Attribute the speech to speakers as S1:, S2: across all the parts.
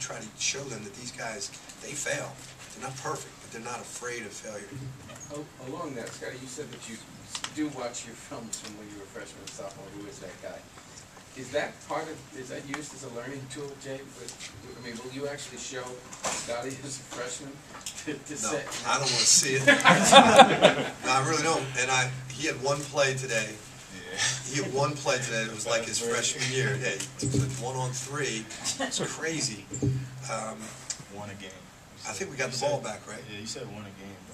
S1: try to show them that these guys, they fail. They're not perfect, but they're not afraid of failure.
S2: Along that, Scotty, you said that you do watch your films from when you were a freshman and sophomore. Who is that guy? Is that is that used as a learning tool, Jay? I mean, will you actually show Scotty as a freshman to
S1: No,
S2: say?
S1: I don't want to see it. No, I really don't. And he had one play today. He had one play today that was like his freshman year. Yeah, he took 1 on 3. It's crazy.
S3: Won a game.
S1: I think we got the ball back, right?
S3: Yeah, you said won a game.
S1: I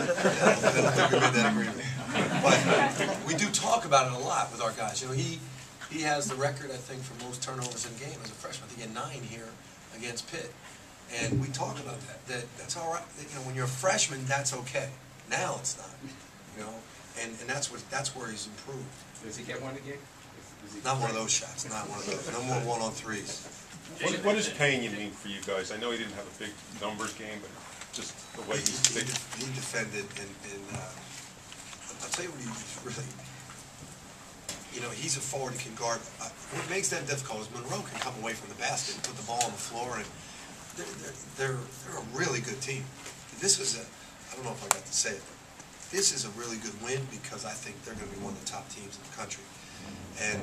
S1: don't think we made that agreement. But we do talk about it a lot with our guys. You know, he has the record, I think, for most turnovers in a game as a freshman. I think he had 9 here against Pitt. And we talk about that. That's all right. You know, when you're a freshman, that's okay. Now it's not. You know, and that's where he's improved.
S2: Does he get one again?
S1: Not one of those shots. Not one of those. No more 1 on 3s.
S4: What does Pena mean for you guys? I know he didn't have a big numbers game, but just the way
S1: he defended, and I'll tell you what he's really. You know, he's a forward who can guard. What makes that difficult is Monroe can come away from the basket and put the ball on the floor, and they're a really good team. This is I don't know if I got to say it, but this is a really good win because I think they're going to be one of the top teams in the country. And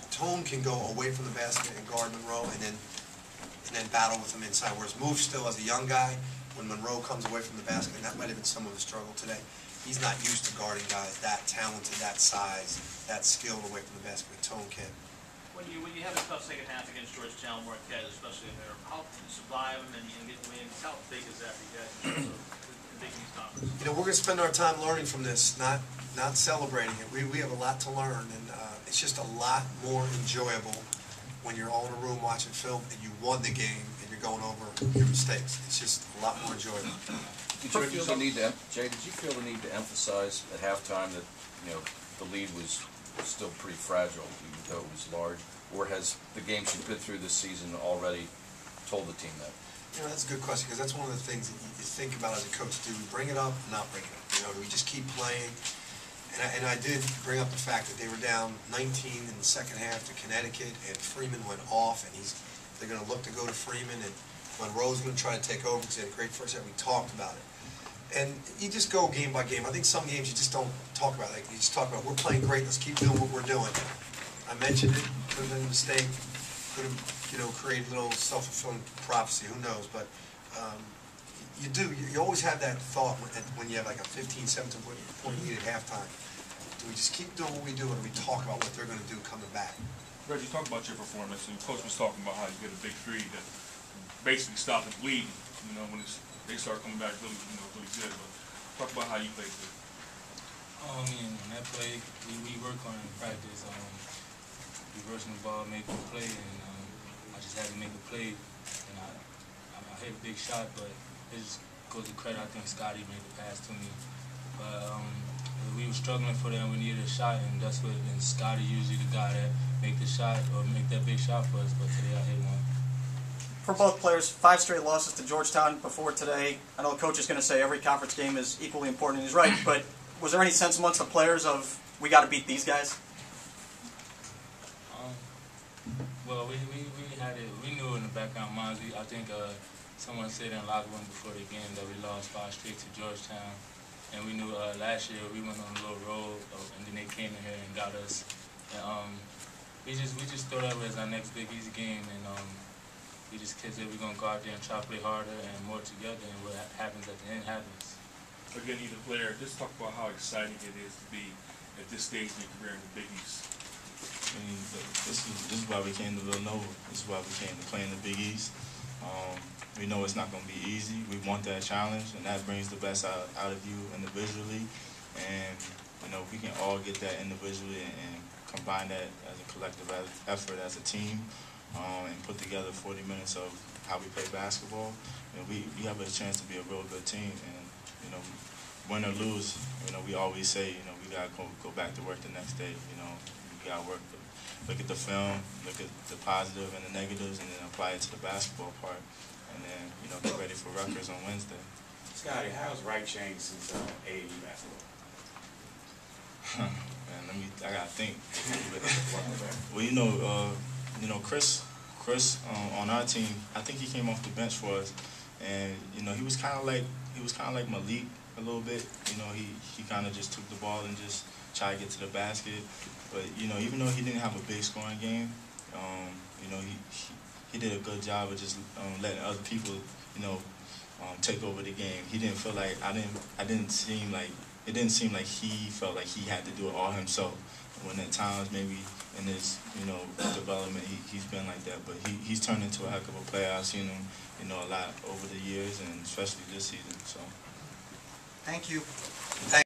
S1: Tone can go away from the basket and guard Monroe, and then battle with him inside. Whereas Move still as a young guy, when Monroe comes away from the basket, and that might have been some of his struggle today. He's not used to guarding guys that talented, that size, that skilled away from the basket. But Tone can.
S5: When you have a tough second half against Georgetown, Marquette, especially in there, how can you survive them and get wins? How big is that for you guys in terms of the Big East Conference?
S1: You know, we're going to spend our time learning from this, not celebrating it. We have a lot to learn, and it's just a lot more enjoyable when you're all in a room watching film and you won the game and you're going over your mistakes. It's just a lot more enjoyable.
S6: Did you feel the need to, Jay? Did you feel the need to emphasize at halftime that the lead was still pretty fragile, even though it was large, or has the games you've been through this season already told the team that?
S1: You know, that's a good question because that's one of the things that you think about as a coach. Do we bring it up or not bring it up? You know, do we just keep playing? And I did bring up the fact that they were down 19 in the second half to Connecticut, and Freeman went off, and they're going to look to go to Freeman, and Monroe's going to try to take over because he had a great first half. We talked about it. And you just go game by game. I think some games you just don't talk about it. You just talk about, we're playing great, let's keep doing what we're doing. I mentioned it, could have been a mistake, could have, created a little self-fulfilling prophecy, who knows, but you always have that thought when you have like a 15, 17 point lead at halftime. Do we just keep doing what we do, or do we talk about what they're going to do coming back?
S7: Reggie, talk about your performance, and Coach was talking about how you get a big three that basically stop the bleeding, when they start coming back really good. But talk about how you played today.
S8: On that play, we work on it in practice. Reversing the ball, making a play, and I just had to make a play. And I hit a big shot, but it just goes to credit. I think Scotty made the pass to me. But we were struggling for that. We needed a shot, and that's what. And Scotty usually the guy that make the shot or make that big shot for us. But today I hit one.
S9: For both players, 5 straight losses to Georgetown before today. I know the coach is going to say every conference game is equally important, and he's right, but was there any sense amongst the players of, we got to beat these guys?
S8: Well, we had it, we knew in the back of our minds. I think someone said in the locker room before the game that we lost 5 straight to Georgetown, and we knew last year we went on a little road, and then they came in here and got us. And we just thought that as our next Big East game, and we just said we're going to go out there and try to play harder and more together, and what happens at the end happens.
S7: Again, either player, just talk about how exciting it is to be at this stage in your career in the Big East.
S3: I mean, this is why we came to Villanova. This is why we came to play in the Big East. We know it's not going to be easy. We want that challenge, and that brings the best out of you individually. And we can all get that individually and combine that as a collective effort as a team. And put together 40 minutes of how we play basketball, and we have a chance to be a real good team. And win or lose, we always say we gotta go back to work the next day. We gotta work, look at the film, look at the positive and the negatives, and then apply it to the basketball part. And then get ready for Rutgers on Wednesday.
S10: Scotty, how has Wright changed since AAU basketball?
S3: Man, I gotta think. Well, Chris on our team, I think he came off the bench for us, and you know he was kind of like Malik a little bit. You know he kind of just took the ball and just tried to get to the basket. But you know even though he didn't have a big scoring game, you know he did a good job of just letting other people take over the game. He didn't feel like it didn't seem like he felt like he had to do it all himself. When at times maybe in his development he's been like that, but he's turned into a heck of a player. I've seen him a lot over the years, and especially this season. So
S1: Thank you.